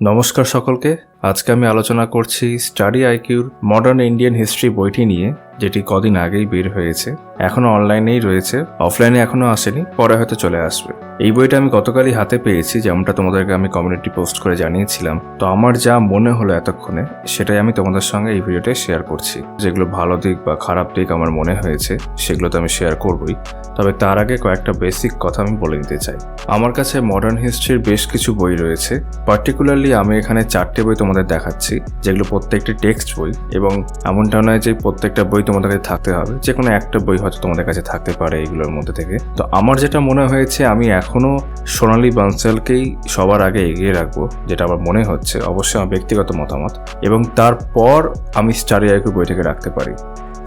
নমস্কার সকলকে। আজকে আমি আলোচনা করছি স্টাডি আইকিউর মডার্ন ইন্ডিয়ান হিস্ট্রি বইটি নিয়ে, যেটি কদিন আগেই বের হয়েছে। এখনো অনলাইনেই রয়েছে, অফলাইনে এখনো আসেনি, পরে হয়তো চলে আসবে। এই বইটা আমি গতকালই হাতে পেয়েছি, যেমনটা তোমাদেরকে আমি কমিউনিটি পোস্ট করে জানিয়েছিলাম। তো আমার যা মনে হলো এতক্ষণে, সেটাই আমি তোমাদের সঙ্গে এই ভিডিওতে শেয়ার করছি। যেগুলো ভালো দিক বা খারাপ দিক আমার মনে হয়েছে, সেগুলো তো আমি শেয়ার করবই। তবে তার আগে কয়েকটা বেসিক কথা আমি বলে দিতে চাই। আমার কাছে মডার্ন হিস্ট্রির বেশ কিছু বই রয়েছে। পার্টিকুলারলি আমি এখানে 4টে বই তোমাদের দেখাচ্ছি, যেগুলো প্রত্যেকটি টেক্সট বই, এবং এমনটা নয় যে প্রত্যেকটা বই তোমাদের কাছে থাকতে হবে। যে কোনো একটা বই হয়তো তোমাদের কাছে থাকতে পারে এইগুলোর মধ্যে থেকে। তো আমার যেটা মনে হয়েছে, আমি এখনো সোনালী বানসালকেই সবার আগে এগিয়ে রাখবো, যেটা আমার মনে হচ্ছে। অবশ্যই আমার ব্যক্তিগত মতামত। এবং তারপর আমি স্টাডি আইকিউ বইটাকে রাখতে পারি।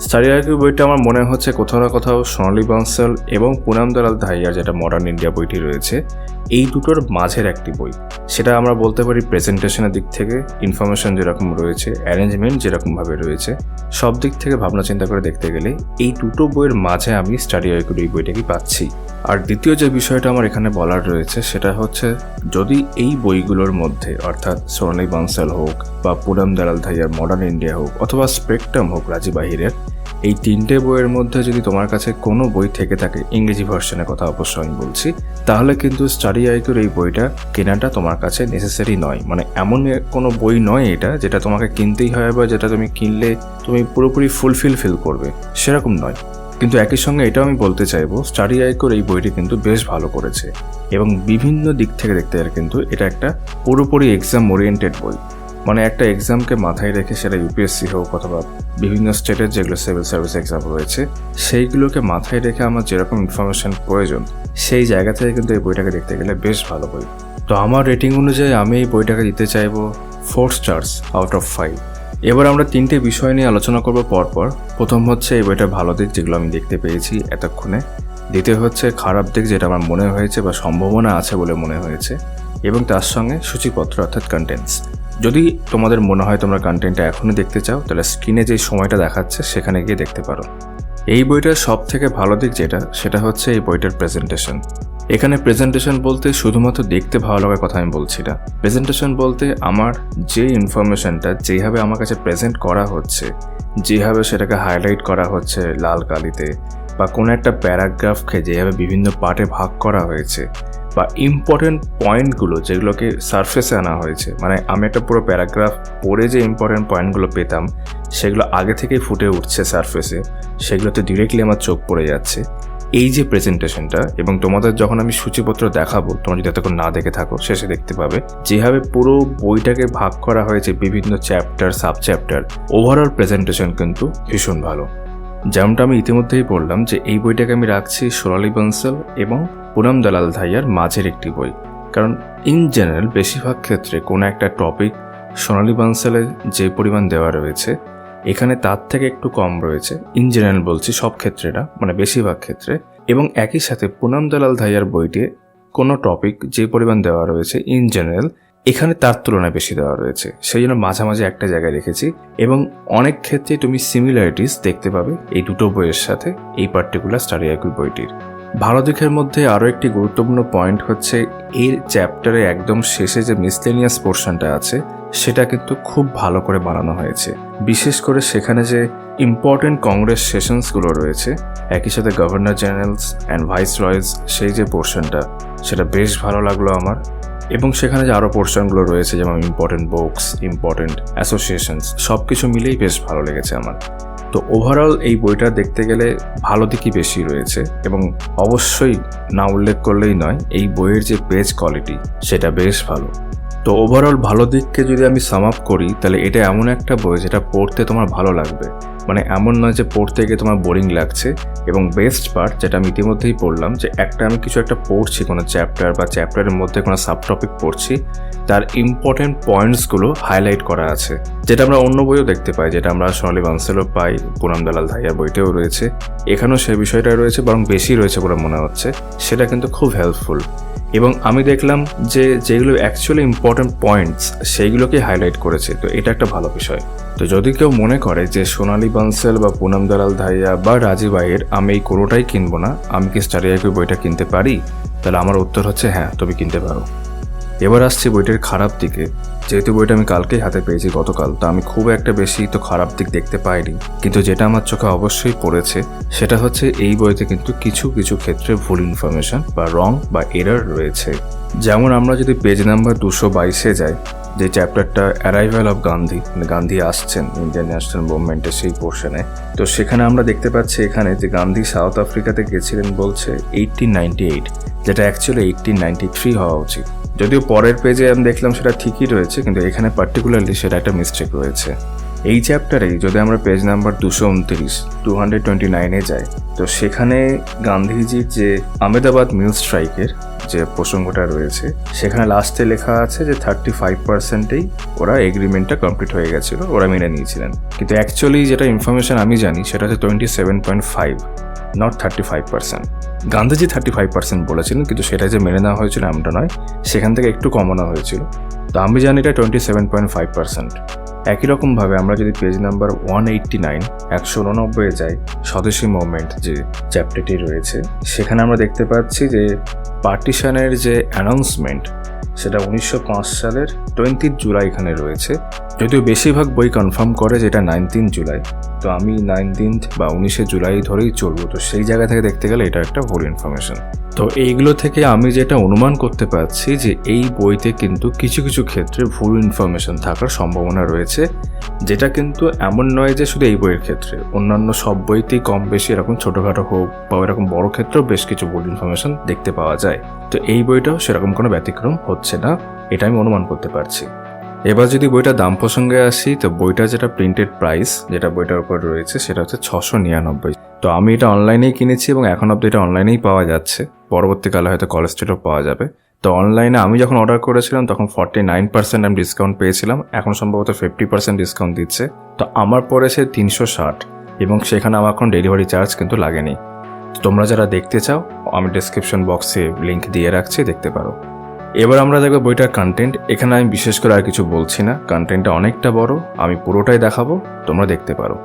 স্টাডি আইকিউ বইটা আমার মনে হচ্ছে কোথাও না কোথাও সোনালী বানসাল এবং পুনাম দালাল ধাইয়ার যেটা মডার্ন ইন্ডিয়া বইটি রয়েছে, এই দুটোর মাঝের একটি বই। সেটা আমরা বলতে পারি প্রেজেন্টেশনের দিক থেকে, ইনফরমেশন যেরকম রয়েছে, অ্যারেঞ্জমেন্ট যেরকমভাবে রয়েছে, সব দিক থেকে ভাবনা চিন্তা করে দেখতে গেলে এই দুটো বইয়ের মাঝে আমি স্টাডি আইকিউর এই বইটাকে পাচ্ছি। আর দ্বিতীয় যে বিষয়টা আমার এখানে বলার রয়েছে, সেটা হচ্ছে যদি এই বইগুলোর মধ্যে, অর্থাৎ সোনালী বানসাল হোক বা পুনাম দালাল ধাইয়ার মডার্ন ইন্ডিয়া হোক অথবা স্পেকট্রাম হোক রাজি বাহিরের, এই 3টে বইয়ের মধ্যে যদি তোমার কাছে কোনো বই থেকে থাকে, ইংরেজি ভার্সনের কথা অবশ্যই আমি বলছি, তাহলে কিন্তু স্টাডি আইকিউর এই বইটা কেনাটা তোমার কাছে নেসেসারি নয়। মানে এমন কোনো বই নয় এটা যেটা তোমাকে কিনতেই হয় বা যেটা তুমি কিনলে তুমি পুরোপুরি ফিল করবে, সেরকম নয়। কিন্তু একই সঙ্গে এটাও আমি বলতে চাইবো, স্টাডি আইকিউর এই বইটি কিন্তু বেশ ভালো করেছে, এবং বিভিন্ন দিক থেকে দেখতে গেলে কিন্তু এটা একটা পুরোপুরি এক্সাম ওরিয়েন্টেড বই। মানে একটা এক্সামকে মাথায় রেখে, সেটা ইউপিএসসি হোক অথবা বিভিন্ন স্টেটের যেগুলো সিভিল সার্ভিস এক্সাম রয়েছে, সেইগুলোকে মাথায় রেখে আমার যেরকম ইনফরমেশন প্রয়োজন, সেই জায়গা থেকে কিন্তু এই বইটাকে দেখতে গেলে বেশ ভালো বই। তো আমার রেটিং অনুযায়ী আমি এই বইটাকে দিতে চাইবো 4 স্টার্স আউট অফ 5। এবার আমরা 3টে বিষয় নিয়ে আলোচনা করবো পরপর। প্রথম হচ্ছে এই বইটার ভালো দিক, যেগুলো আমি দেখতে পেয়েছি এতক্ষণে। দ্বিতীয় হচ্ছে খারাপ দিক, যেটা আমার মনে হয়েছে বা সম্ভাবনা আছে বলে মনে হয়েছে। এবং তার সঙ্গে সূচিপত্র, অর্থাৎ কন্টেন্টস। যদি তোমাদের মনে হয় তোমরা কন্টেন্টটা এখনই দেখতে চাও, তাহলে স্ক্রিনে যে সময়টা দেখাচ্ছে সেখানে গিয়ে দেখতে পারো। এই বইটার সব থেকে ভালো দিক যেটা, সেটা হচ্ছে এই বইটার প্রেজেন্টেশন। এখানে প্রেজেন্টেশন বলতে শুধুমাত্র দেখতে ভালো লাগার কথা আমি বলছি না। প্রেজেন্টেশন বলতে আমার যে ইনফরমেশনটা যেভাবে আমার কাছে প্রেজেন্ট করা হচ্ছে, যেভাবে সেটাকে হাইলাইট করা হচ্ছে লাল কালিতে, বা কোনো একটা প্যারাগ্রাফকে যেভাবে বিভিন্ন পার্টে ভাগ করা হয়েছে, বা ইম্পর্টেন্ট পয়েন্টগুলো যেগুলোকে সারফেসে আনা হয়েছে। মানে আমি একটা পুরো প্যারাগ্রাফ পড়ে যে ইম্পর্টেন্ট পয়েন্টগুলো পেতাম, সেগুলো আগে থেকেই ফুটে উঠছে সারফেসে, সেগুলোতে ডিরেক্টলি আমার চোখ পড়ে যাচ্ছে। এই যে প্রেজেন্টেশনটা, এবং তোমাদের যখন আমি সূচিপত্র দেখাবো, তোমরা যদি এতক্ষণ না দেখে থাকো, শেষে দেখতে পাবে যেভাবে পুরো বইটাকে ভাগ করা হয়েছে বিভিন্ন chapter, sub chapter. Overall presentation কিন্তু ভীষণ ভালো। যেমনটা আমি ইতিমধ্যেই বললাম যে এই বইটাকে আমি রাখছি সোনালী বানসাল এবং পুনাম দালাল ধাইয়ার মাঝের একটি বই। কারণ ইন জেনারেল বেশিরভাগ ক্ষেত্রে কোনো একটা টপিক সোনালী বানসালে যে পরিমাণ দেওয়া রয়েছে, এখানে তার থেকে একটু কম রয়েছে। ইন জেনারেল বলছি, সব ক্ষেত্রে না, মানে বেশিরভাগ ক্ষেত্রে। এবং একই সাথে পুনাম দালাল ধাইয়ার বইতে কোনো টপিক যে পরিমাণ দেওয়া রয়েছে ইন জেনারেল, এখানে তার তুলনায় বেশি দেওয়া রয়েছে। সেই জন্য মাঝামাঝি একটা জায়গায় রেখেছি। এবং অনেক ক্ষেত্রে তুমি সিমিলারিটিস দেখতে পাবে এই দুটো বইয়ের সাথে, এই পার্টিকুলার স্টাডি আইকিউ বইটির। ভালো দিকের মধ্যে আরও একটি গুরুত্বপূর্ণ পয়েন্ট হচ্ছে, এর চ্যাপ্টারে একদম শেষে যে মিসলেনিয়াস পোর্শনটা আছে, সেটা কিন্তু খুব ভালো করে বানানো হয়েছে। বিশেষ করে সেখানে যে ইম্পর্টেন্ট কংগ্রেস সেশনসগুলো রয়েছে, একই সাথে গভর্নর জেনারেলস অ্যান্ড ভাইস রয়েস, সেই যে পোর্শনটা, সেটা বেশ ভালো লাগলো আমার। এবং সেখানে যে আরও পোর্শনগুলো রয়েছে, যেমন ইম্পর্টেন্ট বুকস, ইম্পর্টেন্ট অ্যাসোসিয়েশনস, সব কিছু মিলেই বেশ ভালো লেগেছে আমার। তো ওভারঅল এই বইটা দেখতে গেলে ভালো দিকই বেশি রয়েছে। এবং অবশ্যই না উল্লেখ করলেই নয়, এই বইয়ের যে পেজ কোয়ালিটি, সেটা বেশ ভালো। তো ওভারঅল ভালো দিককে যদি আমি সাম আপ করি, তাহলে এটা এমন একটা বই যেটা পড়তে তোমার ভালো লাগবে। মানে এমন নয় যে পড়তে গিয়ে তোমার বোরিং লাগছে। এবং বেস্ট পার্ট, যেটা আমি ইতিমধ্যেই পড়লাম, যে আমি কিছু একটা পড়ছি, কোনো চ্যাপ্টার বা চ্যাপ্টারের মধ্যে কোনো সাব টপিক পড়ছি, তার ইম্পর্টেন্ট পয়েন্টসগুলো হাইলাইট করা আছে, যেটা আমরা অন্য বইও দেখতে পাই, যেটা আমরা সোনালী বানসালও পাই, পুনাম দালাল ধাইয়ার বইতেও রয়েছে। এখানেও সেই বিষয়টা রয়েছে, বরং বেশি রয়েছে বলে মনে হচ্ছে। সেটা কিন্তু খুব হেল্পফুল। এবং আমি দেখলাম যে যেগুলো অ্যাকচুয়ালি ইম্পর্টেন্ট পয়েন্টস, সেইগুলোকে হাইলাইট করেছে। তো এটা একটা ভালো বিষয়। তো যদি কেউ মনে করে যে সোনালী বানসাল বা পুনাম দালাল ধাইয়া বা রাজি বাহির, আমি এই কোনোটাই কিনবো না, আমি কি স্টাডি আইকিউ বইটা কিনতে পারি? তাহলে আমার উত্তর হচ্ছে হ্যাঁ, তুমি কিনতে পারো। এবার আসছি বইটার খারাপ দিকে। যেহেতু বইটা আমি কালকেই হাতে পেয়েছি, গতকাল, তো আমি খুব একটা বেশি তো খারাপ দিক দেখতে পাইনি। কিন্তু যেটা আমার চোখে অবশ্যই পড়েছে সেটা হচ্ছে এই বইতে কিন্তু কিছু কিছু ক্ষেত্রে ভুল ইনফরমেশন বা রং বা এরর রয়েছে। যেমন আমরা যদি পেজ নাম্বার 222-এ যাই, যে চ্যাপ্টারটা অ্যারাইভাল অফ গান্ধী, মানে গান্ধী আসছেন ইন্ডিয়ান ন্যাশনাল মুভমেন্টের সেই পোর্শনে, তো সেখানে আমরা দেখতে পাচ্ছি এখানে যে গান্ধী সাউথ আফ্রিকাতে গেছিলেন বলছে 1898, যেটা অ্যাকচুয়ালি 1893 হওয়া উচিত। যদিও পরের পেজে আমি দেখলাম সেটা ঠিকই রয়েছে, কিন্তু এখানে পার্টিকুলারলি সেটা একটা মিস্টেক রয়েছে। এই চ্যাপ্টারেই যদি আমরা পেজ নাম্বার 229 যাই, তো সেখানে গান্ধীজির যে আহমেদাবাদ মিল স্ট্রাইকের যে প্রসঙ্গটা রয়েছে, সেখানে লাস্টে লেখা আছে যে 35%-এই ওরা এগ্রিমেন্টটা কমপ্লিট হয়ে গেছিল, ওরা মেনে নিয়েছিলেন। কিন্তু অ্যাকচুয়ালি যেটা ইনফরমেশন আমি জানি সেটা হচ্ছে 27.5, নট 35%। গান্ধীজি 35% বলেছিলেন, কিন্তু সেটা যে মেনে নেওয়া হয়েছিল এমনটা নয়, সেখান থেকে একটু কমানো হয়েছিল। তো আমি জানি এটা 27.5%। একই রকমভাবে আমরা যদি পেজ নাম্বার 189 যাই, স্বদেশী মুভমেন্ট যে চ্যাপ্টারটি রয়েছে, সেখানে আমরা দেখতে পাচ্ছি যে পার্টিশনের যে অ্যানাউন্সমেন্ট সেটা 1905 সালের 20 জুলাই এখানে রয়েছে। যদিও বেশিরভাগ বই কনফার্ম করে যে এটা 19 জুলাই, তো আমি 19 বা 19 জুলাই ধরেই চলবো। তো সেই জায়গা থেকে দেখতে গেলে এটা একটা ভুল ইনফরমেশন। তো এইগুলো থেকে আমি যেটা অনুমান করতে পারছি যে এই বইতে কিন্তু কিছু কিছু ক্ষেত্রে ভুল ইনফরমেশন থাকার সম্ভাবনা রয়েছে, যেটা কিন্তু এমন নয় যে শুধু এই বইয়ের ক্ষেত্রে, অন্যান্য সব বইতেই কম বেশি এরকম ছোটোখাটো হোক বা এরকম বড় ক্ষেত্রেও বেশ কিছু ভুল ইনফরমেশন দেখতে পাওয়া যায়। তো এই বইটাও সেরকম কোনো ব্যতিক্রম হচ্ছে না, এটা আমি অনুমান করতে পারছি। এবার যদি বইটার দাম প্রসঙ্গে আসি, তো বইটা যেটা প্রিন্টেড প্রাইস যেটা বইটার উপর রয়েছে সেটা হচ্ছে 699। তো আমি এটা অনলাইনেই কিনেছি এবং এখন অব্দি এটা অনলাইনেই পাওয়া যাচ্ছে, পরবর্তীকালে হয়তো কলেজ স্ট্রিটেও পাওয়া যাবে। তো অনলাইনে আমি যখন অর্ডার করেছিলাম তখন 49% আমি ডিসকাউন্ট পেয়েছিলাম, এখন সম্ভবত 50% ডিসকাউন্ট দিচ্ছে। তো আমার পড়েছে 360, এবং সেখানে আমার এখন ডেলিভারি চার্জ কিন্তু লাগেনি। তোমরা যারা দেখতে চাও আমি ডেসক্রিপশন বক্সে লিঙ্ক দিয়ে রাখছি, দেখতে পারো। এবার আমরা দেখবো বইটার কন্টেন্ট। এখানে আমি বিশেষ করে আর কিছু বলছি না, কন্টেন্টটা অনেকটা বড়, আমি পুরোটাই দেখাবো, তোমরা দেখতে পারো।